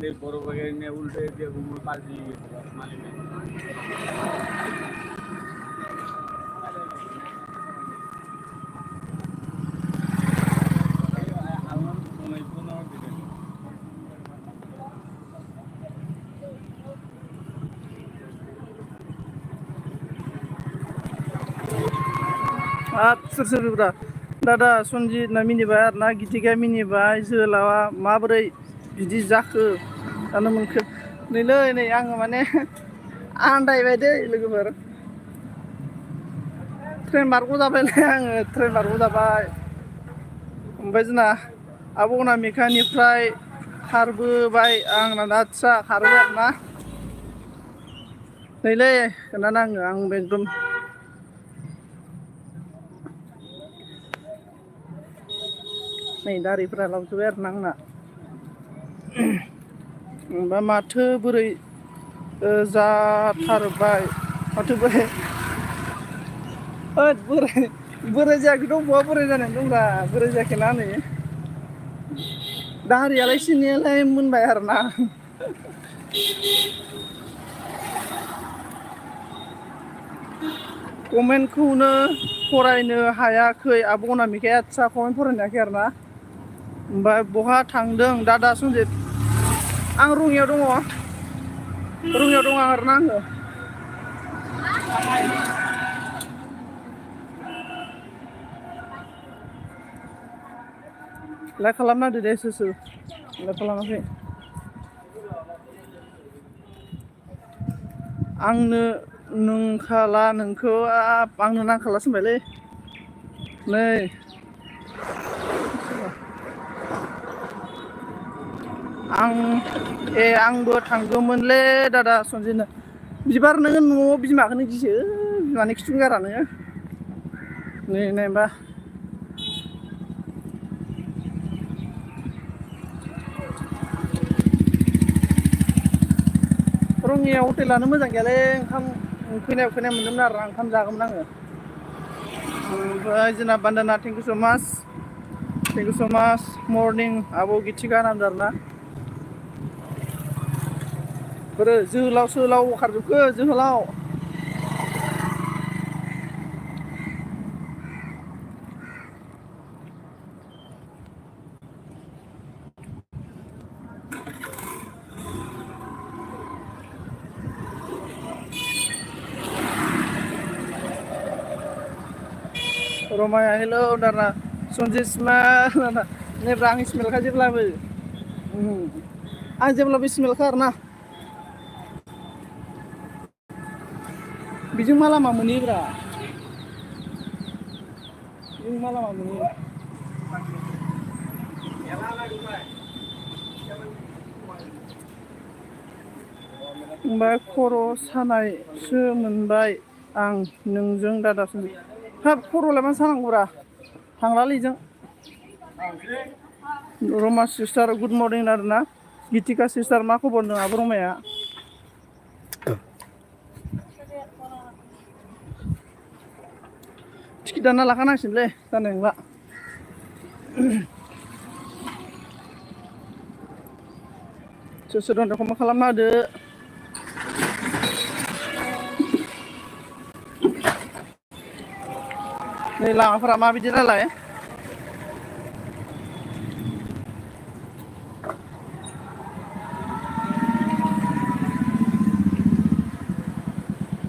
दे बरोबर ने उलटे दे घुमून पालती मालिक सोर सोरब्रा दादा सनजित ना मिनिबाय आरो ना गितिका मिनिबाय जोहोलावा माबोरै बिदि जाखो जानो मोनखो नैलै नै आङो माने आन्दायबाय दै लोगोफोर ट्रेन बारग'जाबायलै आङो ट्रेन बारग'जाबाय ओमफ्राय जोंना आब' अनामिकानिफ्राय खारबोबाय आंना आदसा खारबाय आरो ना नैलै खोन्थानो आङो एकदम नै दारिफोरा लावजोबबाय आरो ना आंना होमबा माथो बोरै जाथारबाय माथो बोरै बोराय जायाखैथ' बहा बोराय जानानै दंब्रा बोराय जायाखैना नै दारियालाय सिननायालाय मोनबाय आरोना कमेन्टखौनो फरायनो हायाखै आब' अनामिकाया आदसा कमेन्ट फरायनो हायाखै आरो ना ओमफ्राय बहा थांदों दादा सनजित आं रङियाव दङ आरोना आङो लाइक खालामना होदो दे सोर लाइक खालामाखै आंनो नोंखाला नोंखौ आंनो नांखालासो होनबायलै नै आंबो थांगौमोनलै दादा सनजितनो बिबार नोङो न'आव बिमाखौनो गियो बिमानि खिथुखौ गारा नोङो नै नायबा रङिया हटेलानो मोजां गैयालै ओंखाम उखैनाय मोनदोंमोन आरो ओंखाम जागौमोन आङो ओमफ्राय जोंना बान्दना थेंक इउ स' माच मर्निं आब' गितिका नामदों आरोना बोरो जोहोलाव खारजोबखो जोहोलाव रमाया हेलौ दाना सनजित स्माइल नैब्रा आं स्माइलखा जेब्लाबो आं जेब्लाबो स्माइलखा आरोना बिजों मा लामा मोनहैयोब्रा ओमफ्राय खर' सानायसो मोनबाय आं नोंजों दादा सनजित हाब खर'लाय मा सानांगौब्रा थांलालै इजों रमा सिस्टार गुड मर्निं आरोना गितिका सिस्टार मा खबर होनदों आब' रमाया टिकेट दानना लाखानांसिगोनलै जानाय नंला सोर दं कमेन्ट खालामना होदो नै लामाफोरा माबायदि नालाय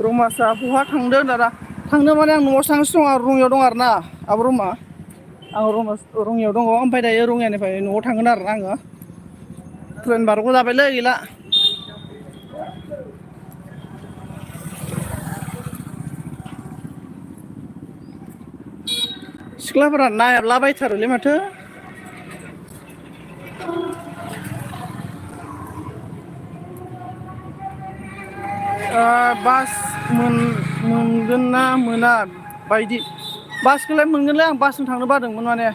रमासा बहा थांदों दादा थांदों माने आं न'आव थांगासिनो दं आरो रङियाव दं आरोना आब' रमा आं रङियाव दङ ओमफ्राय दायो रङियानिफ्राय न'आव थांगोन आरोना आङो ट्रेन बारग'जाबायलै गैला सिख्लाफोरा नायालाबायथारोलै माथो बास मोनगोन ना मोना बायदि बासखौलाय मोनगोनलै आं बासजों थांनो बादोंमोन माने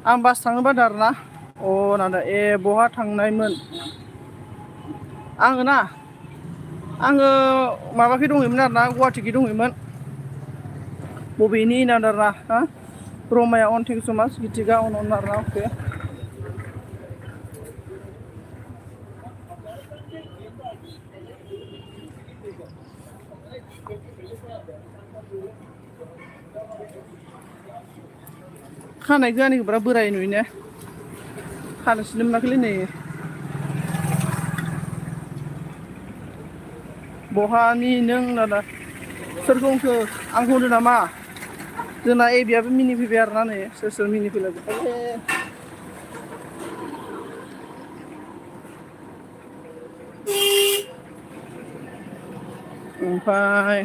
आं बास थांनो बादों आरोना नादा बहा थांनायमोन आङो माबाखै दंहैयोमोन आरोना गुवाहाटिखै दंहैयोमोन बबेनि नादारा हा रमाया अन थेंक इउ स' माच गितिका अन आरोना अके खानाय गोआनिखौ बिराद बोराय नुयोना खानाय सिननो मोनाखैलै नै बहानि नों दादा सोरखौ होनखो आंखौ होनदों नामा जोंना एबियाबो मिनि फैबाय आरोना नै सोर सोर मिनि फैलायबाय ओमफ्राय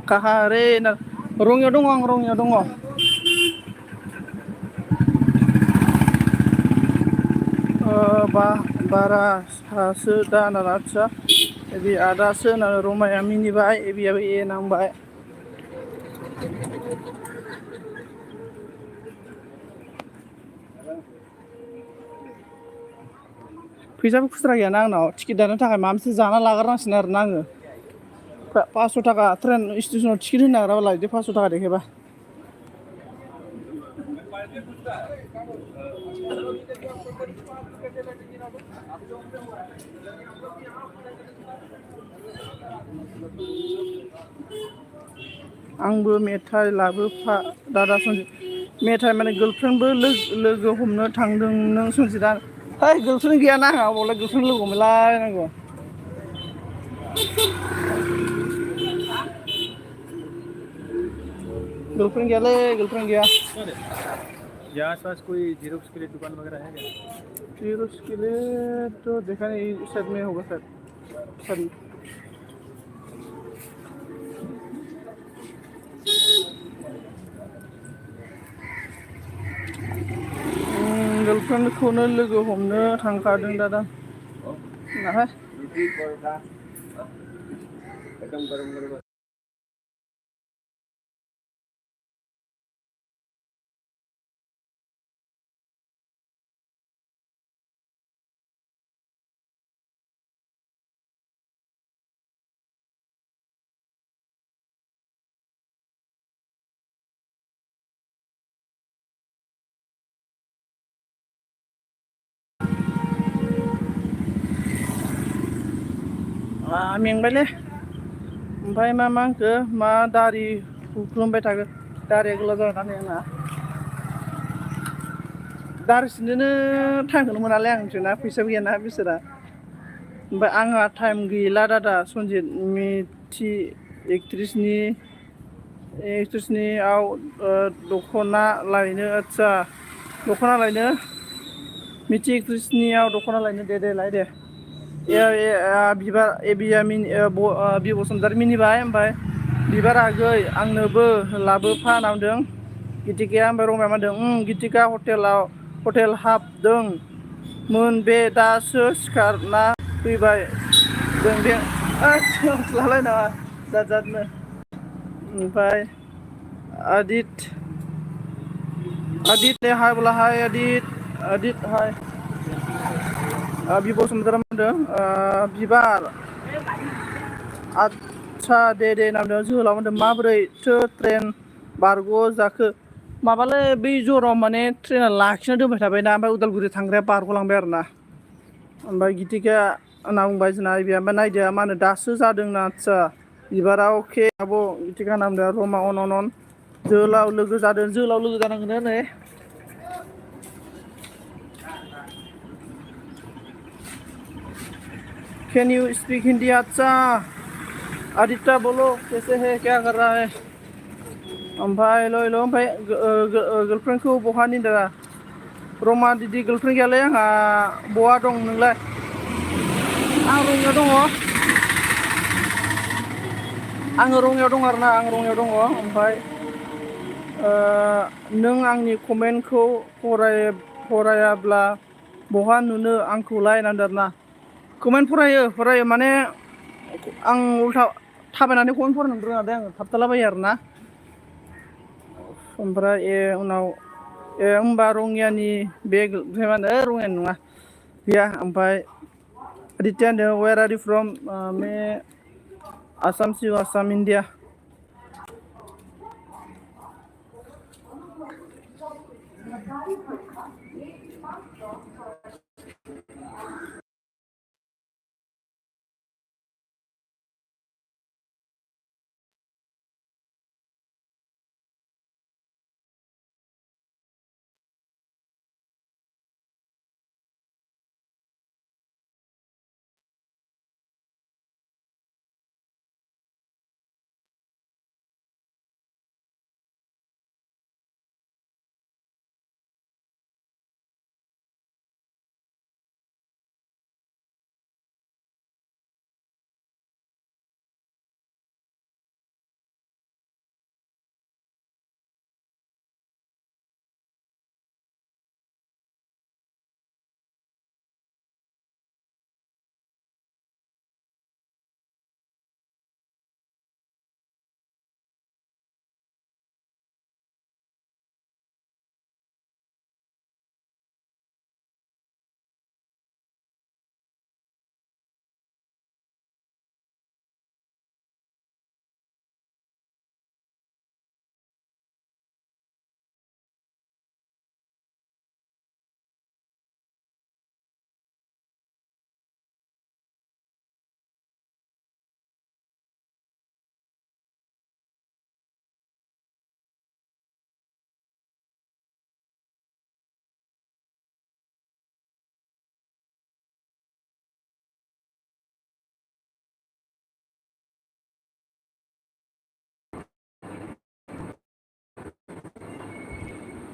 काहा रे रङियाव दङ आं रङियाव दङ बा बारा सासो दा होनना आदसा एबि आदासो होननानै रमाया मिनिबाय एबियाबो ए नांबाय फैसाबो खुस्रा गैयाना आंनाव टिकेट दानो थाखाय माबा मोनसे जाना लाग्रोनांसिगोन आरोना आङो 500 थाखा ट्रेन स्टेसनाव टिकेट होनो नागिराबा लायदो 500 थाखा देखायबा आंबो मेथाइ लाबोफा दादा सनजित मेथाइ माने गार्लफ्रेन्डबो लोगो हमनो थांदों नों सनजितआ है गार्लफ्रेन्ड गैयाना आंहा अबावलाय गार्लफ्रेन्ड लोगो हमलाय नांगौ गर्लफ्रेंड गैयालै गर्लफ्रेंड गैया यहाँ आसपास कोई जीरोक्स के लिए दुकान वगैरह है क्या जीरोक्स के लिए तो देखा नहीं इस साइड में होगा सर सॉरी गर्लफ्रेन्डखौनो लोगो हमनो थांखादों दादा नाहा एकदम गरम गरम मेंबायलै ओमफ्राय मा होनखो मा दारि हुख्लोमबाय थागोन दारिया गोलाव जानानै आंना दारि सिननोनो टाइमखौनो मोनालै आं मिथियोना फैसाबो गैयाना बिसोरा ओमफ्राय आंहा टाइम गैला दादा सनजित मिथि एक्ट्रिसनियाव दख'ना लायनो आदसा दख'ना लायनो मिथि एक्ट्रिसनियाव दख'ना लायनो दे लाय दे बिबार बि बसुमतारी मिनिबाय ओमफ्राय बिबार आगै आंनोबो लाबोफा होनना बुंदों गितिकाया ओमफ्राय रमाया मा होनदों गितिका हटेल हाबदोंमोन बे दासो सिखारना फैबाय जों बे लालायनाङा जादनो ओमफ्राय आदित हाय बोला हाय आदित हाय बि बसुमतारी मा होनदों बिबार आदसा दे होनना बुंदों जोहोलाव होनदों माबोरैथो ट्रेन बारग' जाखो माबालै बै जराव माने ट्रेना लाखिना दोनबाय थाबायना ओमफ्राय उदालगुरि थांग्राया बारग'लांबाय आरोना ओमफ्राय गितिकाया होनना बुंबाय जोंना ओमफ्राय नायदो मा होनो दासो जादोंना आदसा बिबारा अके आब' गितिका होनना बुंदों रमा अन जोहोलाव लोगो जानांगोन नै कैन यू स्पीक हिंदी अच्छा आदित्य बोलो कैसे है क्या कर रहा है ओमफ्राय ओमफ्राय गार्लफ्रेन्डखौ बहानि दादा रमा दिदि गार्लफ्रेन्ड गैयालै आंहा बहा दं नोंलाय आं रङियाव दङ आरोना आं रङियाव दङ ओमफ्राय नों आंनि कमेन्टखौ फरायाब्ला बहा नुनो आंखौलाय होनदों आरोना कमेन्ट फरायो माने आं उल्था थाबायनानै कमेन्ट फरायनो रोङा दे आङो थाबथालाबायो आरोना ओमफ्राय उनाव होमबा रङियानि बे मा होनो रङियानि नङा गैया ओमफ्राय आदित्य होनदों where are you from my Assam India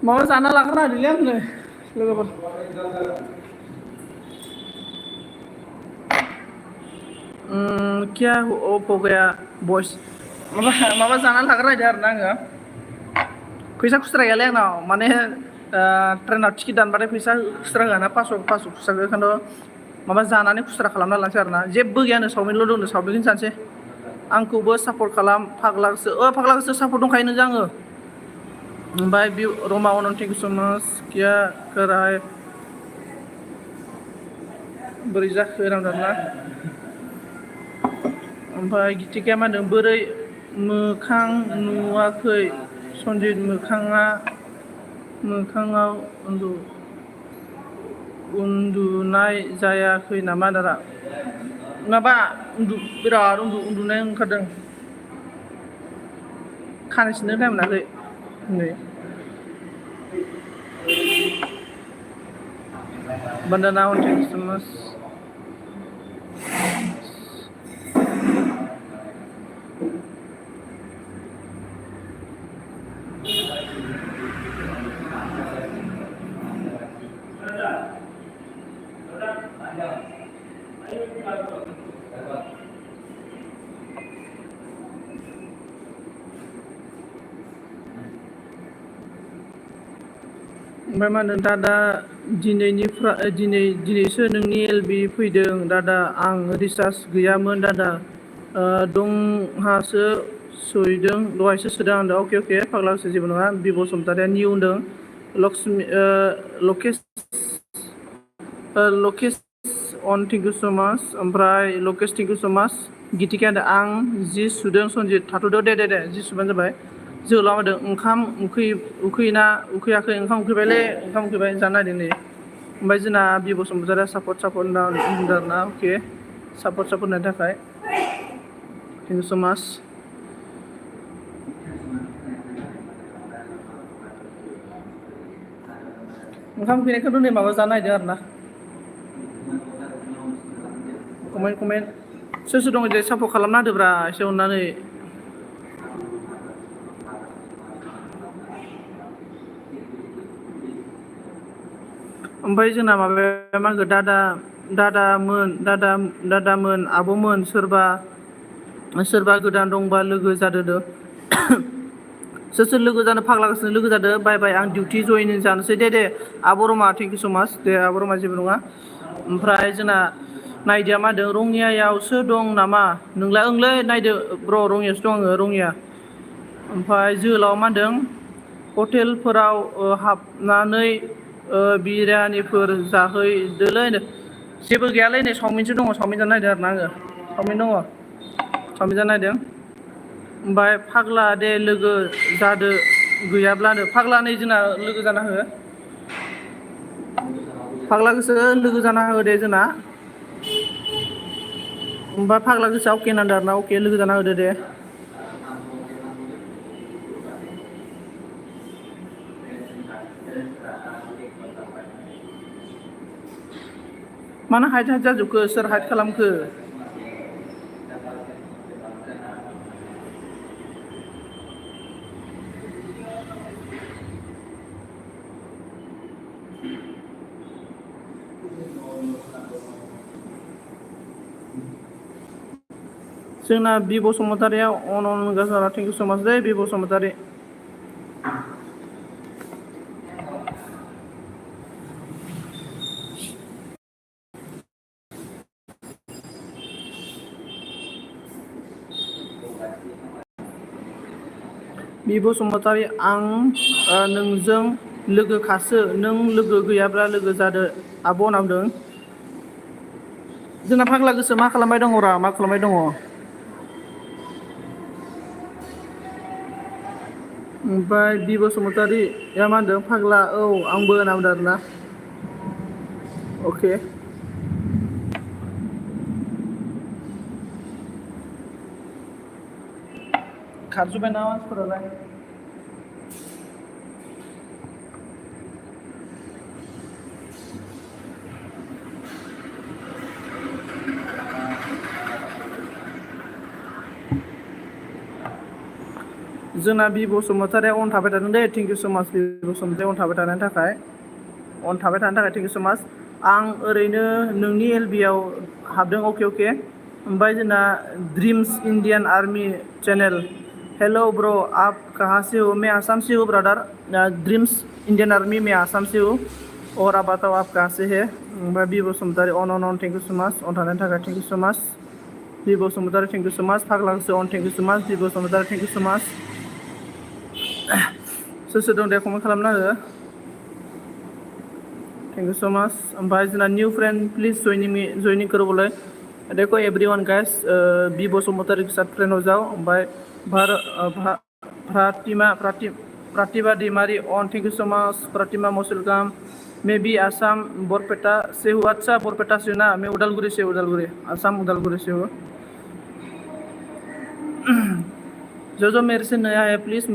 माबा जाना लाग्रा दिलै आंनो लोगोफोर क्या हो गया बॉयस माबा जाना लाग्रा आरोना आङो फैसा खुस्रा गैयालै आंनाव माने ट्रेनाव टिकेट दानबाथाय फैसा खुस्रा होआना 500 खुस्रा होखानथ' माबा जानानै खुस्रा खालामना लांसै आरोना जेबो गैयानो चावमिनल' दंनो चावमिनखौनो जानोसै आंखौबो सापर्ट खालाम फाग्लाखौसो सापर्ट दंखायो नोंजों आङो ओमफ्राय रमा अनन थेंक इउ स' माच क्या कर रहा है बोरै जाखो होनांदों आरोना ओमफ्राय गितिकाया मा होनदों बोरै मोखां नुवाखै सनजित मोखाङाव उन्दुनाय जायाखै नामा दादा माबा बिराद उन्दुनाय ओंखारदों खानाय सिननो टाइम मोनाखै नै बन्दना थेंक इउ स' माच ओमफ्राय मा होनो दादा दिनैसो नोंनि एलबि फैदों दादा आं रिसार्ज गैयामोन दादा दंहासो सोदों दहायसो सोदों आं अके फाग्लासो जेबो नङा बि बसुमतारिया निउ होनदों लकेश अन थेंक इउ स' माच ओमफ्राय लकेश थेंक इउ स' माच गितिकाया होनदों आं जि सुदों सनजित थाथ'दो दे जि सुबानो जाबाय जोहोलाव होदों ओंखाम उखैयाखै ओंखाम उखैबायलै ओंखाम उखैबाय जानो नागिरदों नै ओमफ्राय जोंना बि बसुमतारिया सापर्ट होनदों आरोना अके सापर्ट होनायनि थाखाय थेंक इउ स' माच ओंखाम उखैनायखौथ' नै माबा जानो नागिरदों आरोना कमेन्ट सोर दं दे सापर्ट खालामना होदोब्रा एसे अननानै ओमफ्राय जोंना माबाया मा होनगोन दादामोन आब'मोन सोरबा गोदान दंबा लोगो जादो सोर लोगो जानो फाग्लागासिनो लोगो जादो बाय आं डिउटि जयेन जानोसै दे आब' रमा थेंक इउ स' माच दे आब' रमा जेबो नङा ओमफ्राय जोंना नायदिया मा होनदों रङियायावसो दं नामा नोंलाय ओंलै नायदो ब्र रङियायावसो दं आङो रङिया ओमफ्राय जोहोलाव मा होनदों हटेलफोराव हाबनानै बिरियानिफोर जाहैदोलै जेबो गैयालै नै चावमिनसो दङ चावमिन जानो नागिरदों आरोना आङो चावमिन दङ चावमिन जानो नागिरदों ओमफ्राय फाग्ला दे लोगो जादो गैयाब्लानो फाग्ला नै जोंना लोगो जाना हो फाग्लाखौसो लोगो जाना हो दे जोंना ओमफ्राय फाग्ला गोसोआ अके होनदों आरोना अके लोगो जाना होदो दे मानो हाइट जाजोबखो सोर हाइट खालामखो जोंना बि बसुमतारिया अन गासारा थेंक इउ स' माच दे बि बसुमतारि बि बसुमतारि आं नोंजों लोगोखासो नों लोगो गैयाब्ला लोगो जादो आब' होनदों जोंना फाग्ला गोसो मा खालामबाय दङ ओमफ्राय बि बसुमतारिया मा होनदों फाग्ला औ आंबो होनना बुंदों आरोना अके खारजोब्बाय ना मानसिफोरालाय जोंना बि बसुमतारी अन थाबाय थादों दे थेंक इउ स' माच बि बसुमतारी अन थाबाय थानायनि थाखाय थेंक इउ स' माच आं ओरैनो नोंनि एलबि आव हाबदों अके ओमफ्राय जोंना dreams Indian army channel hello bro आप कहाँ से हो मैं आसाम से हूँ ब्रदर ड्रीम्स इंडियन आर्मी में आसाम से हूँ और आप बताओ आप कहाँ से है ओमफ्राय बि बसुमतारी अन थेंक इउ स' माच अन थानायनि थाखाय थेंक इउ स' माच बि बसुमतारी थेंक इउ स' माच फाग्ला गोसो अन थेंक इउ स' माच बि बसुमतारी थेंक इउ स' माच सोर दं दे कमेन्ट खालामना हो थेंक इउ स' माच ओमफ्राय जोंना निउ फ्रेन्ड प्लिज जयनिं करो बोले देखो एवरीवन गाइस बि बसुमतारी के साथ फ्रेंड हो जाओ ओमफ्राय प्रतिभा दैमारी ऑन thank you so much Pratima most welcome मैं भी आसाम बरपेटा से हूँ अच्छा बरपेटा से हूँ ना मैं उदालगुरी से उदालगुरी आसाम उदालगुरी से हूँ जो मेरे से नया है प्लीज़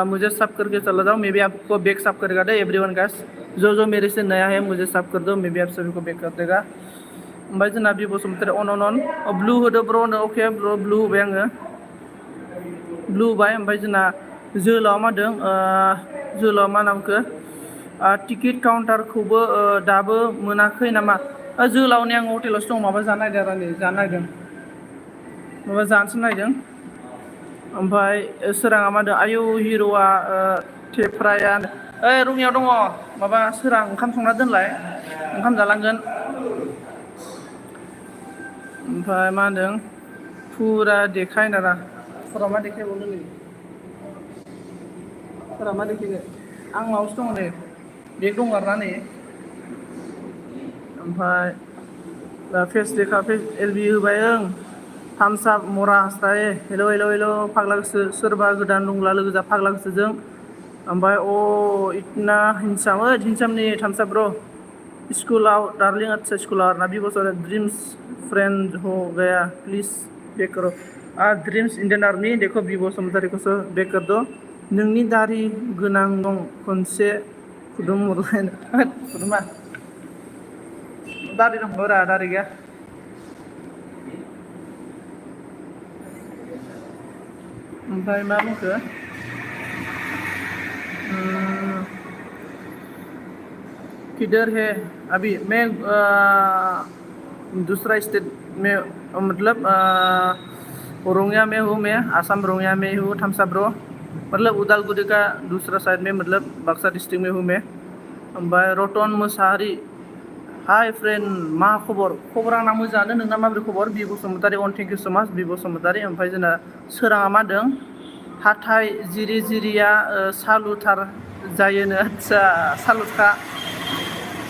मुझे सब करके चला जाओ मैं भी आपको बैक सब करेगा दे एवरीवन गाइस जो मेरे से नया है मुझे सब कर दो मैं भी आप सभी को बैक कर देगा ओमफ्राय जोंना बि बसुमतारी अन ब्लु होदो ब्र' अके ब्र' ब्लु होबाय आङो ब्लु होबाय ओमफ्राय जोंना जोहोलावा मा होनदों जोहोलावा मा नामखो टिकेट काउन्टारखौबो दाबो मोनाखै नामा जोहोलावनि आं हटेलावसो दं माबा जानो नागिरदों माबा जानोसो नागिरदों ओमफ्राय सोराङा मा होनदों आयौ हिर'आ थेफ्राया ओइ रङियाव दङ माबा सोरां ओंखाम संना दोनलाय ओंखाम जालांगोन ओमफ्राय मा होनदों फुरा देखाय नारा फुरा मा देखायबावनो नै फुरा मा देखायनो आं माबायावसो दङ नै बेग दं आरोना नै ओमफ्राय फेस देखा फेस एलबि होबाय ओं थामसाब मरा हास्राये हेल' फाग्ला गोसो सोरबा गोदान दंब्ला लोगो जा फाग्ला गोसोजों ओमफ्राय इतना हिंसामनि थामसाब ब्र' स्कुलाव डार्लिंग अच्छा स्कुलाव आरोना बि बसर ड्रीम्स फ्रेंड हो गया प्लीज बेक करो ड्रीम्स इंडियन आर्मी देखो बि बसुमतारीखौसो बेक कर दो नोंनि दारि गोनां दं खनसे खुदुमहरलायनो खुदुमा दारि दंब्रा दारि गैया ओमफ्राय मा बुंखो किधर है अभी मैं दूसरा स्टेट में मतलब रोंगिया में हूँ मैं आसाम रोंगिया में हूँ थामसा ब्रो मतलब उदालगुरी का दूसरा साइड में मतलब बाक्सा डिस्ट्रिक्ट में हूँ मैं ओमफ्राय रतन मोसाहारी हाय फ्रेंड मा खबर आंना मोजाङानो नोंना माबोरै खबर बि बसुमतारी अन थेंक इउ स' माच बि बसुमतारी ओमफ्राय जोंना सोराङा मा होनदों हाथाय जिरिया सालुथार जायोनो आदसा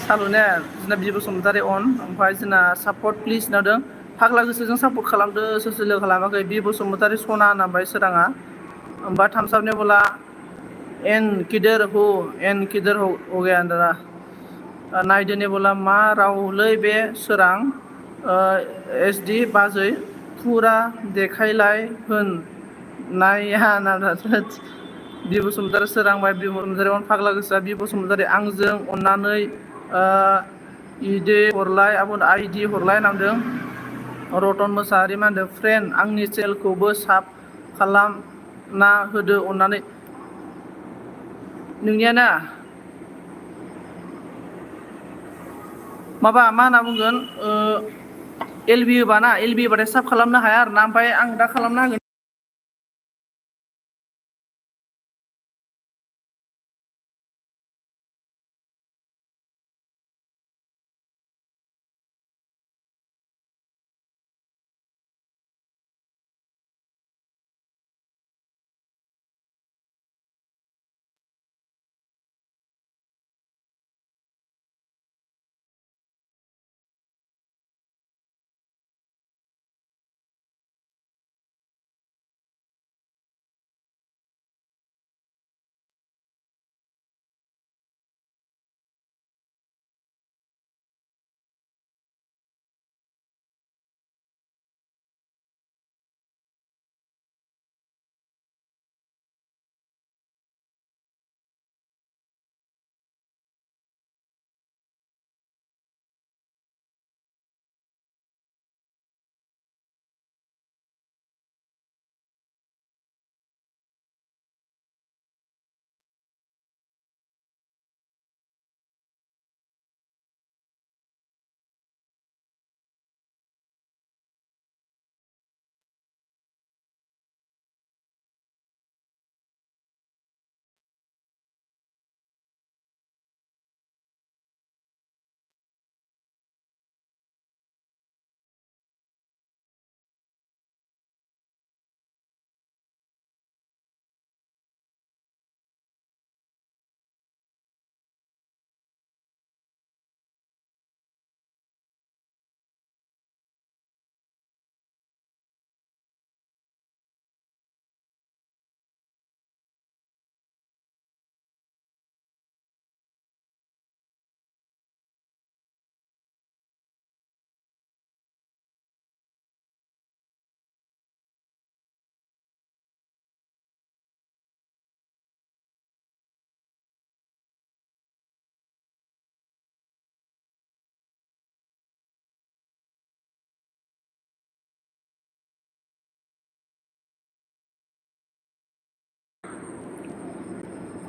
सालुने जोंना बि बसुमतारी अन ओमफ्राय जोंना सापर्ट प्लिज नादों फाग्ला गोसोजों सापर्ट खालामदो सोर लोगो खालामाखै बि बसुमतारी सना होनबाय सोराङा ओमफ्राय थामसाबनि बोला एन किधर हो गया दादा नायदोनि बोला मा रावलै बे सोरां एसडि बाजै फुरा देखायलाय होन नाया नादा बि बसुमतारी सोरांबाय बि बसुमतारी अन फाग्ला गोसोआ बि बसुमतारी आंजों अननानै आइडि हरलाय नामदों रतन मोसाहारि मा होनदों फ्रेन्ड आंनि चेनेलखौबो साब खालामना होदो अननानै नोंनियाना माबा मा होनना बुंगोन एलबि होबाथाय साब खालामनो हाया आरोना ओमफ्राय आं दा खालामना होगोन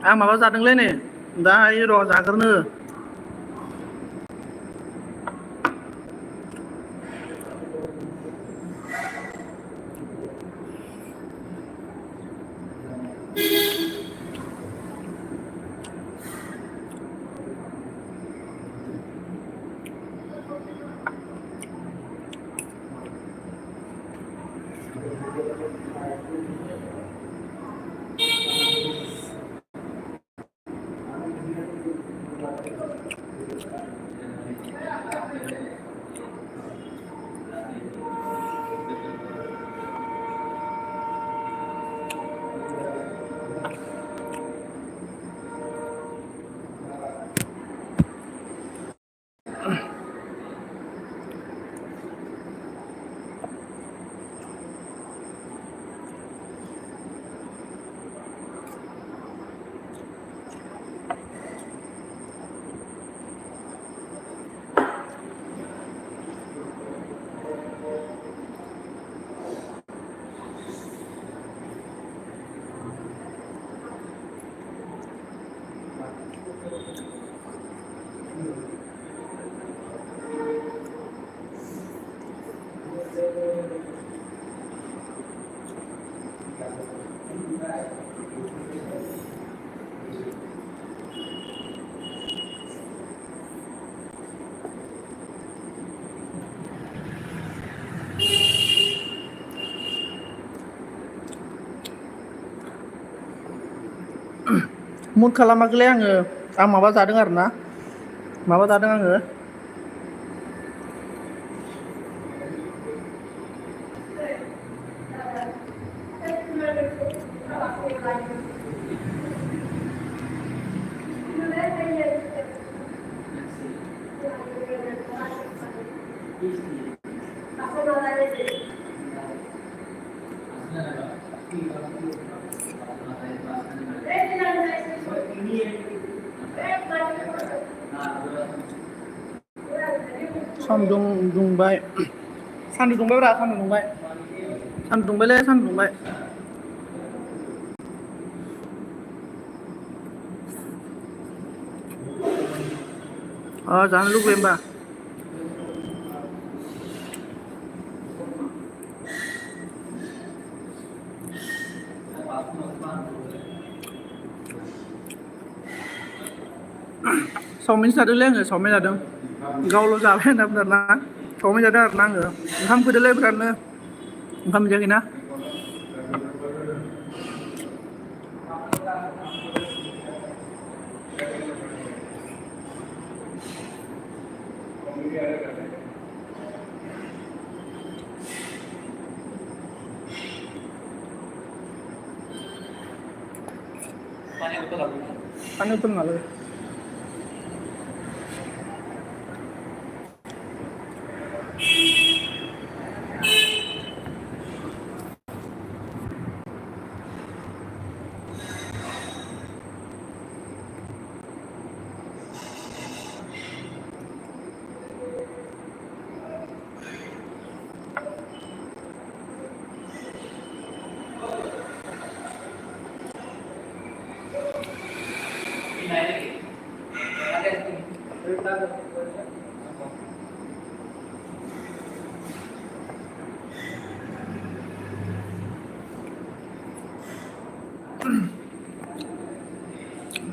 आं माबा जादोंलै नै दाहाय र' जाग्रोनो। मुद खालामाखैलै आङो आं माबा जादों आरोना माबा जादों आङो सान्दुं दुंबाय सान्दुं दुंबायब्रा सान्दुं दुंबाय सान्दुं दुंबायलै सान्दुं दुंबाय जानो लुगैयो होमबा चावमिन जादोंलै आङो चावमिन जादों गावल' जाबाय होनना बुंदों आरोना चावमिन जादों आरोना आङो ओंखाम उखैदोंलै बिरादनो ओंखाम मोनजायाखैना पानी उतल ना लगे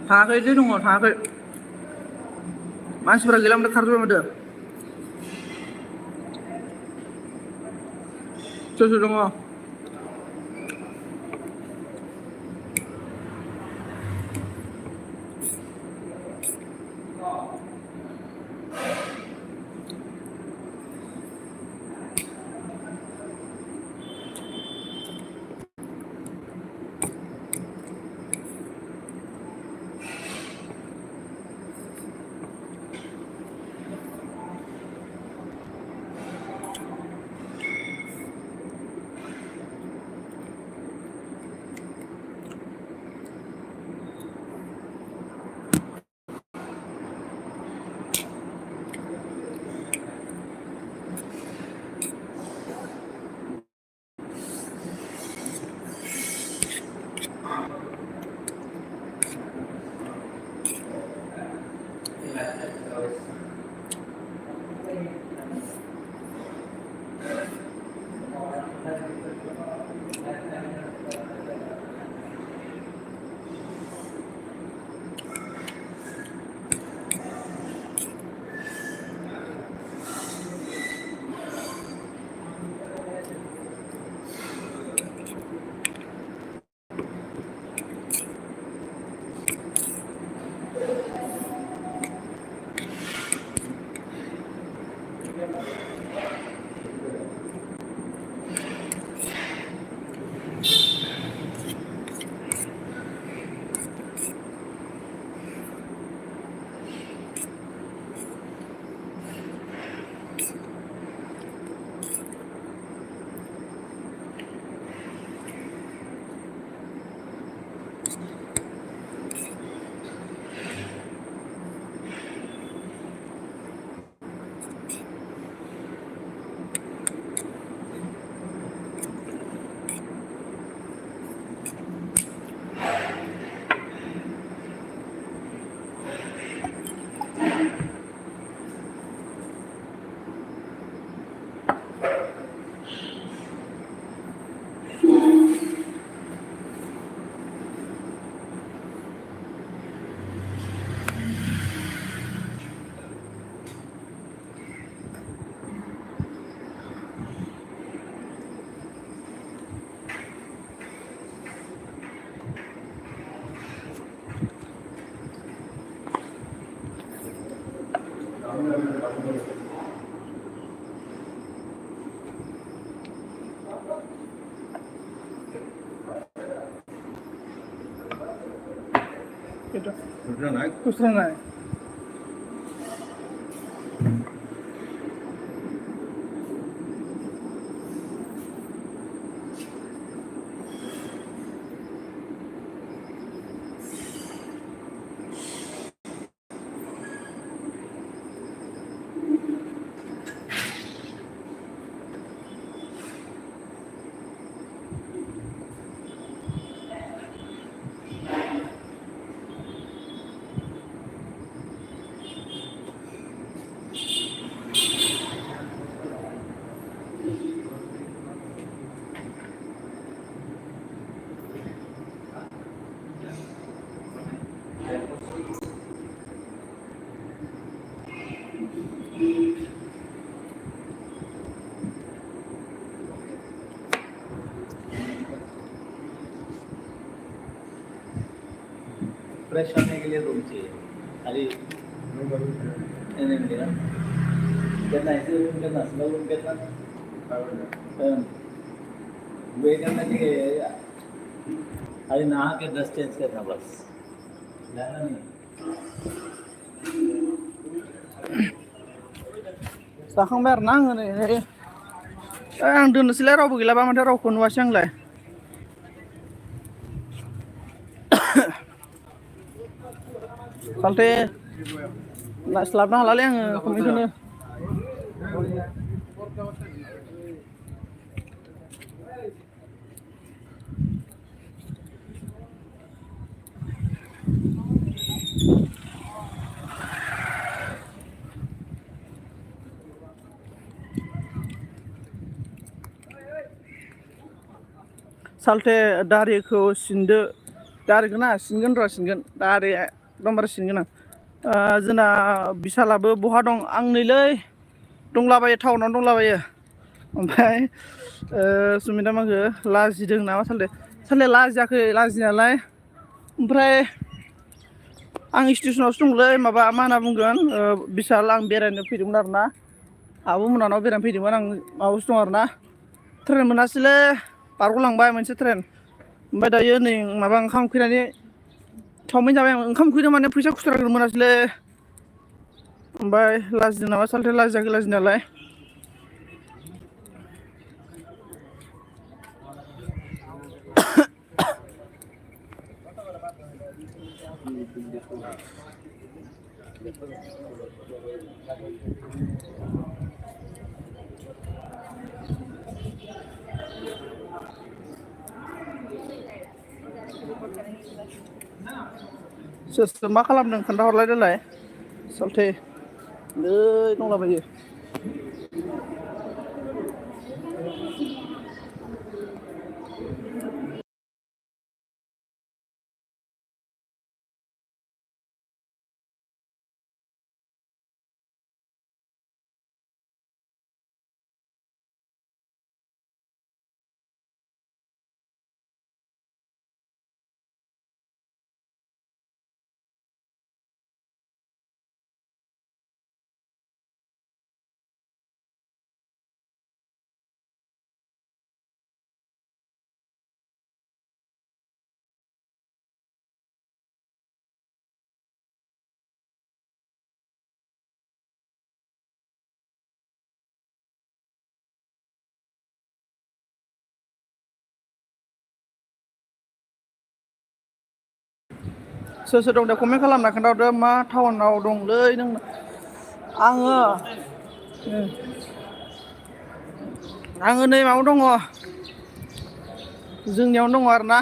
थाङाखै जे दङ थाङाखै मानसिफोरा गैला माथो खारजोब्बाय माथो सोर सोर दङ Gitu. Sudah naik. Terus naik. Fresh होने के लिए रूम चाहिए खाली नहीं मिलेगा कितना ऐसे रूम कितना स्मॉल रूम कितना वे करना चाहिए खाली नहा के ड्रेस चेंज करना बस ज़्यादा नहीं जाखांबाय आरोना आङो नै आं दोननोसैलाय रावबो गैलाबा माथो रावखौ नुवासै आंलाय सालथे स्लाबनो हालालै आङो कमेन्टखौनो सालथे दारिखौ सिनदो दारिखौ ना सिनगोन र' सिनगोन दारि एकदमबारे सिनगोन आं जोंना बिसालाबो बहा दं आं नैलै दंलाबायो टाउनावनो दंलाबायो ओमफ्राय सुमिता माखो लाजिदों नामा सालथे लाजियाखै लाजिनायालाय ओमफ्राय आं स्टेसनावसो दंलै माबा मा होनना बुंगोन बिसाल आं बेरायनो फैदोंमोन आरोना आब' मोनानाव बेरायनो फैदोंमोन आं माबायावसो दं आरोना ट्रेन मोनासैलै बारग'लांबाय मोनसे ट्रेन ओमफ्राय दायो नै माबा ओंखाम उखैनानै चावमिन जाबाय आं ओंखाम उखैदों माने फैसा खुस्राखौनो मोनासैलै ओमफ्राय लाजिदों नामा सालथे लाजियाखै लाजिनायालाय सोर सोर मा खालामदों खोन्थाहरलाय देलाय सालथे नै दंलाबायो सोर सोर दं दे कमेन्ट खालामना खोन्थाहरदो मा टाउनाव दंलै नों आङो नै माबायाव दङ जोंनियावनो दङ आरोना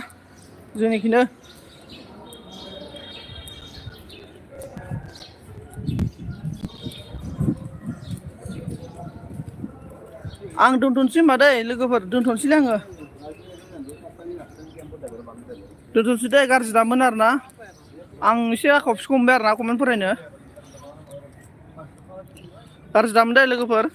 जोंनिखिनो आं दोनथ'नोसै होमबा दै लोगोफोर दोनथ'नोसैलै आङो दोनथ'नोसै दे गाज्रि दामोन आरोना आं एसे आखाव फिखौ मोनबाय आरोना कमेन्ट फरायनो गाज्रि दामोन दे लोगोफोर